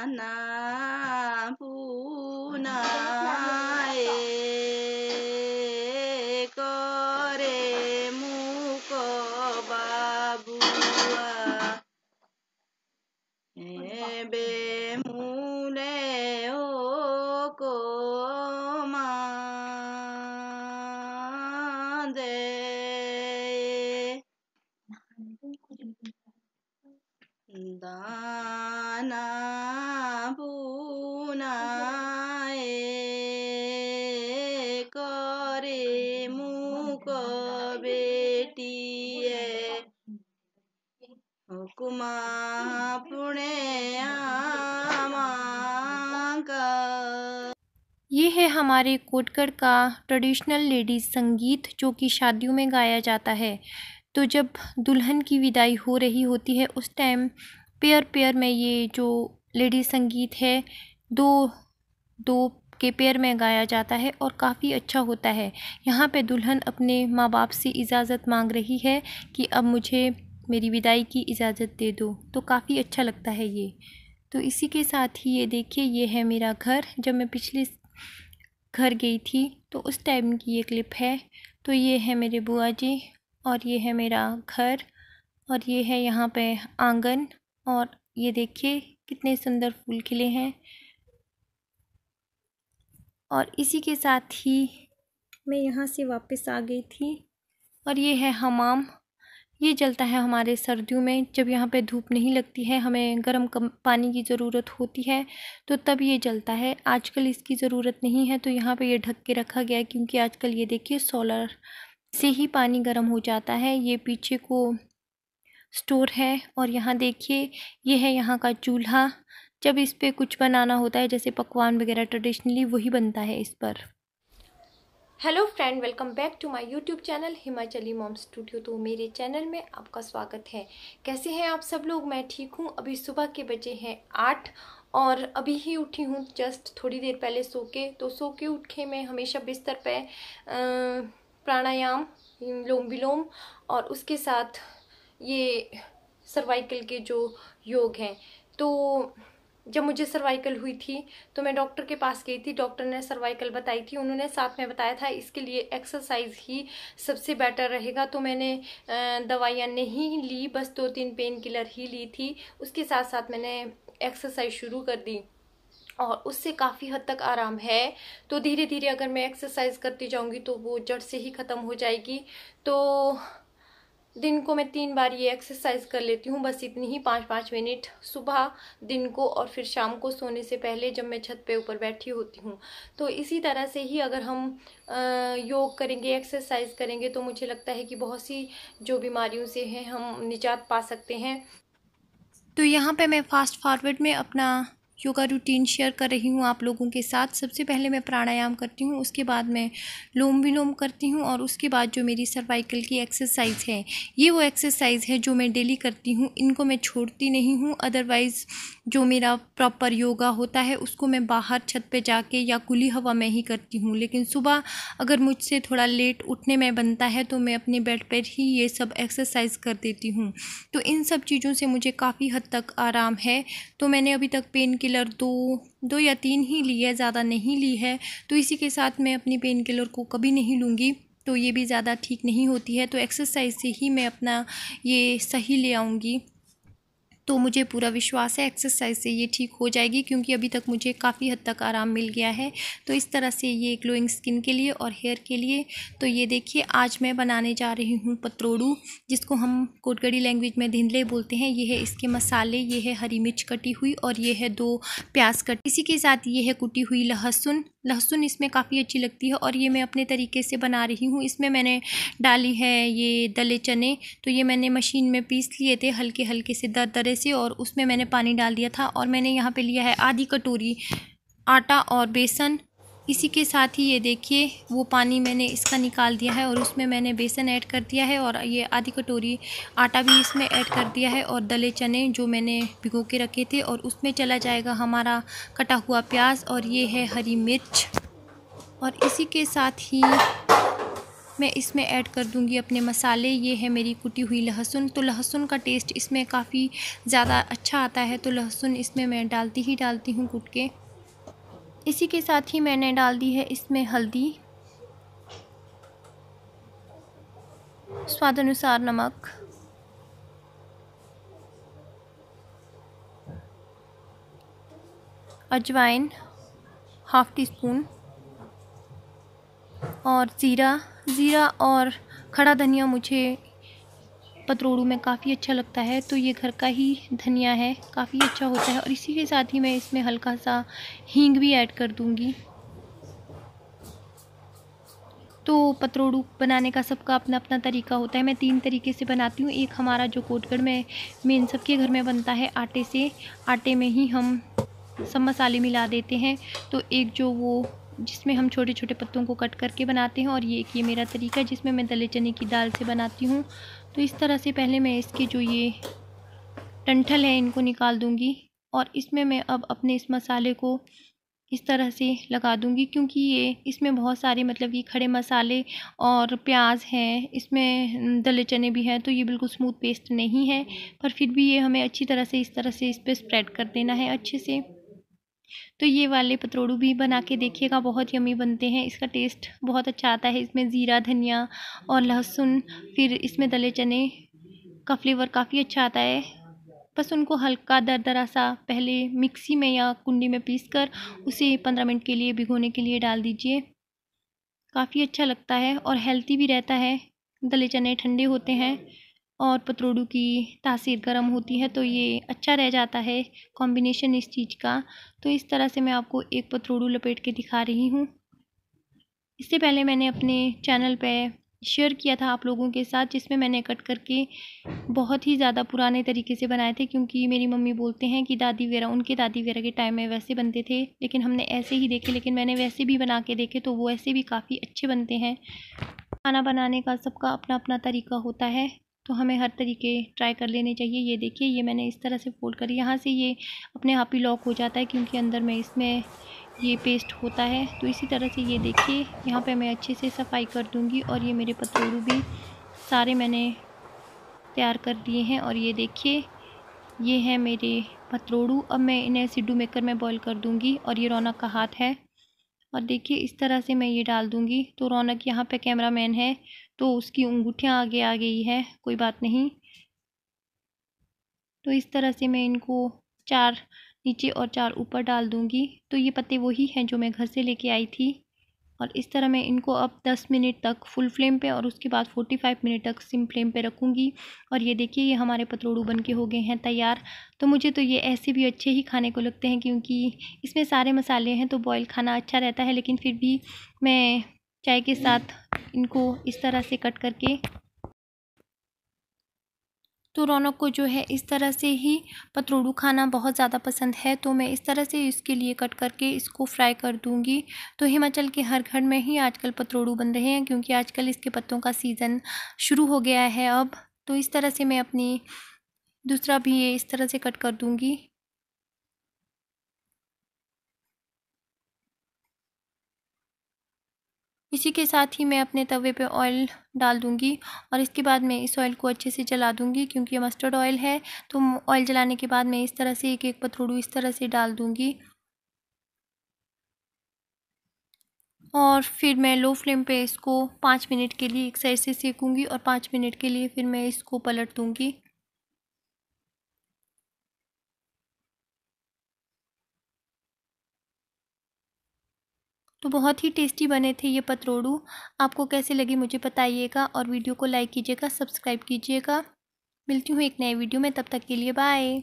ना पुनाए करे मुक बाबुआ बे मुले ओ को मांदे दाना पुनाए करे मुक बेटिए हुकुमा पुणे आमाका। ये है हमारे कोटगढ़ का ट्रेडिशनल लेडीज़ संगीत जो कि शादियों में गाया जाता है। तो जब दुल्हन की विदाई हो रही होती है उस टाइम पेयर पेयर में ये जो लेडीज़ संगीत है दो दो के पेयर में गाया जाता है और काफ़ी अच्छा होता है। यहाँ पे दुल्हन अपने माँ बाप से इजाज़त मांग रही है कि अब मुझे मेरी विदाई की इजाज़त दे दो, तो काफ़ी अच्छा लगता है ये। तो इसी के साथ ही ये देखिए, ये है मेरा घर। जब मैं पिछले घर गई थी तो उस टाइम की ये क्लिप है। तो ये है मेरे बुआ जी और ये है मेरा घर और ये है यहाँ पे आंगन और ये देखिए कितने सुंदर फूल खिले हैं। और इसी के साथ ही मैं यहाँ से वापस आ गई थी और ये है हमाम। ये जलता है हमारे सर्दियों में, जब यहाँ पे धूप नहीं लगती है, हमें गर्म पानी की ज़रूरत होती है तो तब ये जलता है। आजकल इसकी ज़रूरत नहीं है तो यहाँ पे ये ढक के रखा गया है क्योंकि आजकल ये देखिए सोलर से ही पानी गर्म हो जाता है। ये पीछे को स्टोर है और यहाँ देखिए ये है यहाँ का चूल्हा। जब इस पे कुछ बनाना होता है जैसे पकवान वगैरह ट्रेडिशनली वही बनता है इस पर। Hello friend, welcome back to my YouTube channel Himachali mom studio. तो मेरे चैनल में आपका स्वागत है। कैसे हैं आप सब लोग? मैं ठीक हूँ। अभी सुबह के बजे हैं 8 और अभी ही उठी हूँ जस्ट थोड़ी देर पहले सो के। तो सो के उठ के मैं हमेशा बिस्तर पे प्राणायाम, अनुलोम विलोम और उसके साथ ये सर्वाइकल के जो योग हैं। तो जब मुझे सर्वाइकल हुई थी तो मैं डॉक्टर के पास गई थी। डॉक्टर ने सर्वाइकल बताई थी। उन्होंने साथ में बताया था इसके लिए एक्सरसाइज ही सबसे बेटर रहेगा। तो मैंने दवाइयाँ नहीं ली, बस 2-3 पेन किलर ही ली थी। उसके साथ साथ मैंने एक्सरसाइज शुरू कर दी और उससे काफ़ी हद तक आराम है। तो धीरे धीरे अगर मैं एक्सरसाइज करती जाऊँगी तो वो जड़ से ही ख़त्म हो जाएगी। तो दिन को मैं 3 बार ये एक्सरसाइज कर लेती हूँ, बस इतनी ही 5-5 मिनट सुबह, दिन को और फिर शाम को सोने से पहले जब मैं छत पे ऊपर बैठी होती हूँ। तो इसी तरह से ही अगर हम योग करेंगे, एक्सरसाइज करेंगे तो मुझे लगता है कि बहुत सी जो बीमारियों से हैं हम निजात पा सकते हैं। तो यहाँ पे मैं फास्ट फॉरवर्ड में अपना योगा रूटीन शेयर कर रही हूँ आप लोगों के साथ। सबसे पहले मैं प्राणायाम करती हूँ, उसके बाद मैं लोम विलोम करती हूँ और उसके बाद जो मेरी सर्वाइकल की एक्सरसाइज है, ये वो एक्सरसाइज है जो मैं डेली करती हूँ। इनको मैं छोड़ती नहीं हूँ। अदरवाइज़ जो मेरा प्रॉपर योगा होता है उसको मैं बाहर छत पे जाके या खुली हवा में ही करती हूँ। लेकिन सुबह अगर मुझसे थोड़ा लेट उठने में बनता है तो मैं अपने बेड पर ही ये सब एक्सरसाइज कर देती हूँ। तो इन सब चीज़ों से मुझे काफ़ी हद तक आराम है। तो मैंने अभी तक पेन किलर 2 या 3 ही ली है, ज़्यादा नहीं ली है। तो इसी के साथ मैं अपनी पेन किलर को कभी नहीं लूँगी, तो ये भी ज़्यादा ठीक नहीं होती है। तो एक्सरसाइज से ही मैं अपना ये सही ले आऊँगी। तो मुझे पूरा विश्वास है एक्सरसाइज से ये ठीक हो जाएगी क्योंकि अभी तक मुझे काफ़ी हद तक आराम मिल गया है। तो इस तरह से ये ग्लोइंग स्किन के लिए और हेयर के लिए। तो ये देखिए आज मैं बनाने जा रही हूँ पतरोड़ू, जिसको हम कोटगढ़ी लैंग्वेज में धिंदले बोलते हैं। ये है इसके मसाले, ये है हरी मिर्च कटी हुई और ये है 2 प्याज कटी। इसी के साथ ये है कुटी हुई लहसुन इसमें काफ़ी अच्छी लगती है और ये मैं अपने तरीके से बना रही हूँ। इसमें मैंने डाली है ये दले चने। तो ये मैंने मशीन में पीस लिए थे हल्के हल्के से दरदरे से और उसमें मैंने पानी डाल दिया था और मैंने यहाँ पे लिया है आधी कटोरी आटा और बेसन। इसी के साथ ही ये देखिए वो पानी मैंने इसका निकाल दिया है और उसमें मैंने बेसन ऐड कर दिया है और ये आधी कटोरी आटा भी इसमें ऐड कर दिया है और दले चने जो मैंने भिगो के रखे थे और उसमें चला जाएगा हमारा कटा हुआ प्याज और ये है हरी मिर्च। और इसी के साथ ही मैं इसमें ऐड कर दूंगी अपने मसाले। ये है मेरी कुटी हुई लहसुन। तो लहसुन का टेस्ट इसमें काफ़ी ज़्यादा अच्छा आता है, तो लहसुन इसमें मैं डालती हूँ कूट के। इसी के साथ ही मैंने डाल दी है इसमें हल्दी, स्वाद अनुसार नमक, अजवाइन हाफ़ टी स्पून, और ज़ीरा और खड़ा धनिया मुझे पतरोड़ू में काफ़ी अच्छा लगता है, तो ये घर का ही धनिया है, काफ़ी अच्छा होता है। और इसी के साथ ही मैं इसमें हल्का सा हींग भी ऐड कर दूंगी। तो पतरोड़ू बनाने का सबका अपना अपना तरीका होता है। मैं 3 तरीके से बनाती हूँ। एक हमारा जो कोटगढ़ में मेन सबके घर में बनता है आटे से, आटे में ही हम सब मसाले मिला देते हैं। तो एक जो वो जिसमें हम छोटे छोटे पत्तों को कट करके बनाते हैं, और ये मेरा तरीका है जिसमें मैं दले चने की दाल से बनाती हूँ। तो इस तरह से पहले मैं इसके जो ये डंठल है इनको निकाल दूँगी, और इसमें मैं अब अपने इस मसाले को इस तरह से लगा दूँगी, क्योंकि ये इसमें बहुत सारे मतलब कि खड़े मसाले और प्याज हैं, इसमें दले चने भी हैं, तो ये बिल्कुल स्मूथ पेस्ट नहीं है। पर फिर भी ये हमें अच्छी तरह से इस तरह से इस पर स्प्रेड कर देना है अच्छे से। तो ये वाले पतरोड़ू भी बना के देखिएगा, बहुत यम्मी बनते हैं। इसका टेस्ट बहुत अच्छा आता है। इसमें ज़ीरा, धनिया और लहसुन, फिर इसमें दले चने का फ्लेवर काफ़ी अच्छा आता है। बस उनको हल्का दरदरा सा पहले मिक्सी में या कुंडी में पीसकर उसे 15 मिनट के लिए भिगोने के लिए डाल दीजिए। काफ़ी अच्छा लगता है और हेल्दी भी रहता है। दले चने ठंडे होते हैं और पतरोड़ू की तासीर गर्म होती है, तो ये अच्छा रह जाता है कॉम्बिनेशन इस चीज़ का। तो इस तरह से मैं आपको एक पतरोड़ू लपेट के दिखा रही हूँ। इससे पहले मैंने अपने चैनल पे शेयर किया था आप लोगों के साथ, जिसमें मैंने कट करके बहुत ही ज़्यादा पुराने तरीके से बनाए थे, क्योंकि मेरी मम्मी बोलते हैं कि उनके दादी वगैरह के टाइम में वैसे बनते थे, लेकिन हमने ऐसे ही देखे। लेकिन मैंने वैसे भी बना के देखे, तो वो ऐसे भी काफ़ी अच्छे बनते हैं। खाना बनाने का सबका अपना अपना तरीका होता है, तो हमें हर तरीके ट्राई कर लेने चाहिए। ये देखिए, ये मैंने इस तरह से फोल्ड करी, यहाँ से ये अपने आप ही लॉक हो जाता है, क्योंकि अंदर में इसमें ये पेस्ट होता है। तो इसी तरह से ये देखिए, यहाँ पे मैं अच्छे से सफाई कर दूँगी। और ये मेरे पतरोड़ू भी सारे मैंने तैयार कर दिए हैं। और ये देखिए, ये है मेरे पतरोड़ू। अब मैं इन्हें सिड्डू मेकर में बॉईल कर दूँगी। और ये रौनक का हाथ है, और देखिए इस तरह से मैं ये डाल दूँगी। तो रौनक यहाँ पे कैमरामैन है, तो उसकी उंगलियाँ आगे आ गई है, कोई बात नहीं। तो इस तरह से मैं इनको 4 नीचे और 4 ऊपर डाल दूँगी। तो ये पत्ते वही हैं जो मैं घर से लेके आई थी। और इस तरह मैं इनको अब 10 मिनट तक फुल फ्लेम पे और उसके बाद 45 मिनट तक सिम फ्लेम पे रखूँगी। और ये देखिए, ये हमारे पतरोड़ू बन के हो गए हैं तैयार। तो मुझे तो ये ऐसे भी अच्छे ही खाने को लगते हैं, क्योंकि इसमें सारे मसाले हैं, तो बॉयल खाना अच्छा रहता है। लेकिन फिर भी मैं चाय के साथ इनको इस तरह से कट करके, तो रौनक को जो है इस तरह से ही पतरोड़ू खाना बहुत ज़्यादा पसंद है, तो मैं इस तरह से इसके लिए कट करके इसको फ्राई कर दूंगी। तो हिमाचल के हर घर में ही आजकल पतरोड़ू बन रहे हैं, क्योंकि आजकल इसके पत्तों का सीज़न शुरू हो गया है अब। तो इस तरह से मैं अपनी दूसरा भी ये इस तरह से कट कर दूंगी। इसी के साथ ही मैं अपने तवे पे ऑयल डाल दूंगी, और इसके बाद मैं इस ऑयल को अच्छे से जला दूंगी, क्योंकि ये मस्टर्ड ऑयल है। तो ऑयल जलाने के बाद मैं इस तरह से एक एक पतरोड़ू इस तरह से डाल दूंगी, और फिर मैं लो फ्लेम पे इसको 5 मिनट के लिए एक साइड से सेकूंगी, और 5 मिनट के लिए फिर मैं इसको पलट दूंगी। तो बहुत ही टेस्टी बने थे ये पतरोड़ू। आपको कैसे लगे मुझे बताइएगा, और वीडियो को लाइक कीजिएगा, सब्सक्राइब कीजिएगा। मिलती हूँ एक नए वीडियो में, तब तक के लिए बाय।